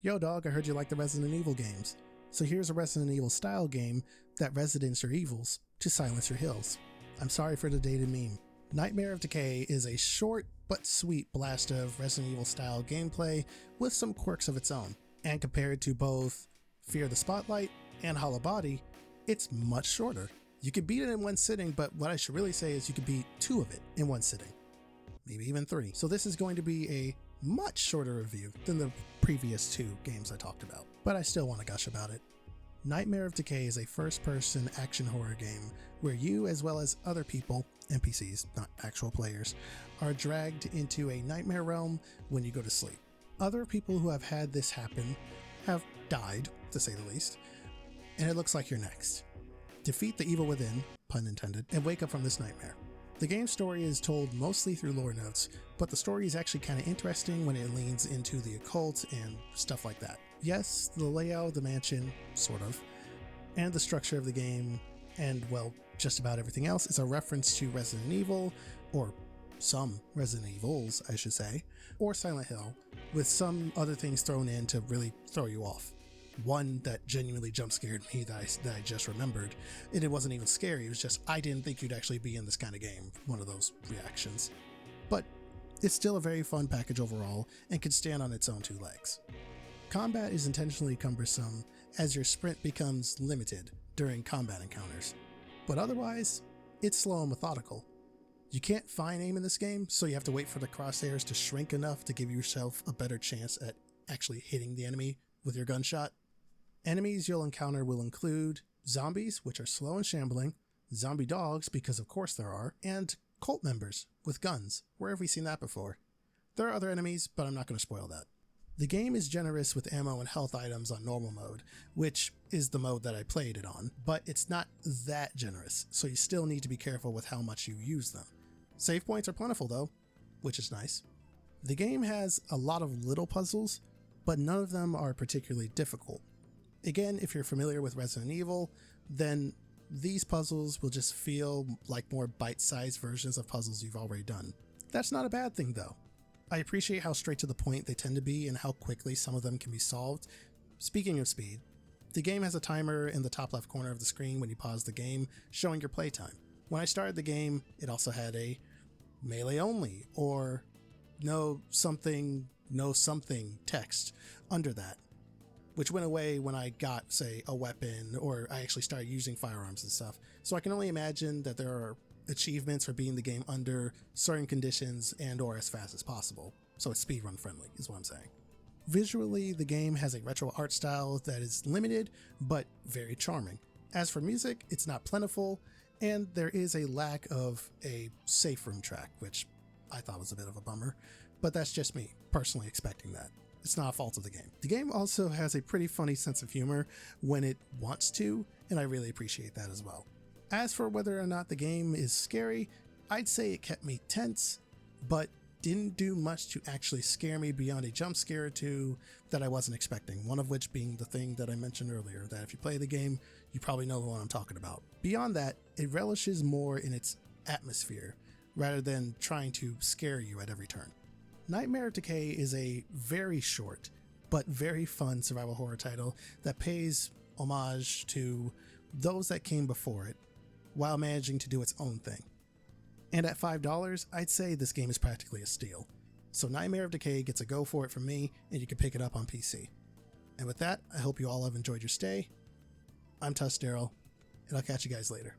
Yo dog, I heard you like the Resident Evil games. So here's a Resident Evil style game that residents your evils to silence your hills. I'm sorry for the dated meme. Nightmare of Decay is a short but sweet blast of Resident Evil style gameplay with some quirks of its own. And compared to both Fear the Spotlight and Hollow Body, it's much shorter. You can beat it in one sitting, but what I should really say is you can beat 2 of it in one sitting. Maybe even 3. So this is going to be a much shorter review than the previous 2 games I talked about, but I still want to gush about it. Nightmare of Decay is a first-person action horror game where you, as well as other people, NPCs, not actual players, are dragged into a nightmare realm when you go to sleep. Other people who have had this happen have died, to say the least, and it looks like you're next. Defeat the evil within, pun intended, and wake up from this nightmare. The game's story is told mostly through lore notes, but the story is actually kind of interesting when it leans into the occult and stuff like that. Yes, the layout of the mansion, sort of, and the structure of the game, and well, just about everything else is a reference to Resident Evil, or some Resident Evils, I should say, or Silent Hill, with some other things thrown in to really throw you off. One that genuinely jump scared me that I just remembered, and it wasn't even scary, it was just I didn't think you'd actually be in this kind of game, one of those reactions. But it's still a very fun package overall and can stand on its own 2 legs. Combat is intentionally cumbersome as your sprint becomes limited during combat encounters, but otherwise it's slow and methodical. You can't fine aim in this game, so you have to wait for the crosshairs to shrink enough to give yourself a better chance at actually hitting the enemy with your gunshot. Enemies you'll encounter will include zombies, which are slow and shambling, zombie dogs, because of course there are, and cult members with guns. Where have we seen that before? There are other enemies, but I'm not going to spoil that. The game is generous with ammo and health items on normal mode, which is the mode that I played it on, but it's not that generous, so you still need to be careful with how much you use them. Save points are plentiful though, which is nice. The game has a lot of little puzzles, but none of them are particularly difficult. Again, if you're familiar with Resident Evil, then these puzzles will just feel like more bite-sized versions of puzzles you've already done. That's not a bad thing though. I appreciate how straight to the point they tend to be and how quickly some of them can be solved. Speaking of speed, the game has a timer in the top left corner of the screen when you pause the game, showing your playtime. When I started the game, it also had a melee only or no something text under that, which went away when I got, say, a weapon or I actually started using firearms and stuff. So I can only imagine that there are achievements for beating the game under certain conditions and or as fast as possible. So it's speedrun friendly is what I'm saying. Visually, the game has a retro art style that is limited but very charming. As for music, it's not plentiful, and there is a lack of a safe room track, which I thought was a bit of a bummer, but that's just me personally expecting that. It's not a fault of the game. The game also has a pretty funny sense of humor when it wants to, and I really appreciate that as well. As for whether or not the game is scary, I'd say it kept me tense, but didn't do much to actually scare me beyond a jump scare or 2 that I wasn't expecting, one of which being the thing that I mentioned earlier, that if you play the game, you probably know what I'm talking about. Beyond that, it relishes more in its atmosphere, rather than trying to scare you at every turn. Nightmare of Decay is a very short, but very fun survival horror title that pays homage to those that came before it, while managing to do its own thing. And at $5, I'd say this game is practically a steal. So Nightmare of Decay gets a go for it from me, and you can pick it up on PC. And with that, I hope you all have enjoyed your stay. I'm TUSDarryl, and I'll catch you guys later.